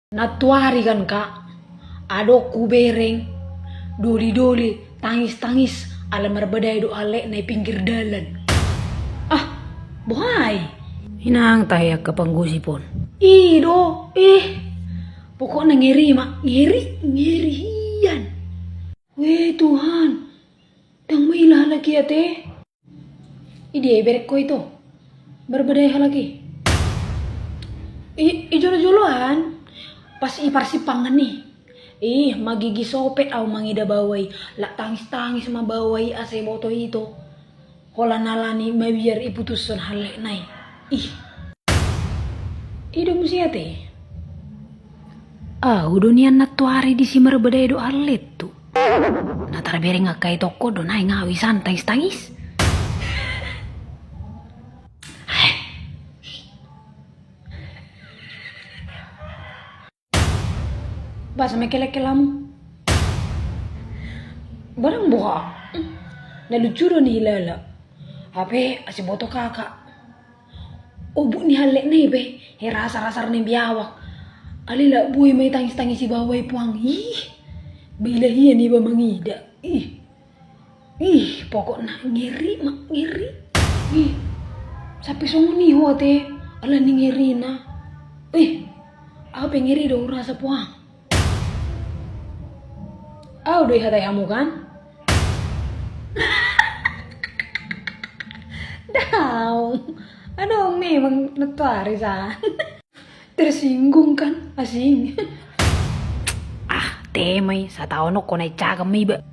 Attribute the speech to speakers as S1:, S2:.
S1: Natuari kan kak, adokku bereng, doli-doli, tangis-tangis, ala marbadai do alek na pinggir dalan. Ah, bohai. Hinang tayo ka panggusipon. Ido, pokoknya ngeri mak, ngerian. Weh Tuhan, dang mailah lagi ya teh. Ide berek ko itu, berbadai lagi. Ijolo-joloan. Pas ipar si pangan nih. Magigi sopet au mangida bawai. Lak tangis-tangis ma bawai ase boto itu. Hola nalani mabiar iputusan halek nai. Ido musiate. Udah nian natuari di simar bedai do halet tu. Natar bere ngakai toko do nai ngawi santai tangis. Basa mekelekelamu. Barang buka. Na lucu do ni lala. Ape asi boto kakak. Obu ni halek nih be. He rasa-rasar nih biawak. Alila bui may tangis-tangis si bawai puang. Bila hiya ni ba mangida. Pokoknya ngeri mak ngeri. Sapi songo ni hote. Ala ni ngeri na. Apa ngeri do rasa puang. Udah hatai kamu kan? Aduh memang natuari sa. Tersinggung kan asing. Temay sa tao no ko na itsaka may ba.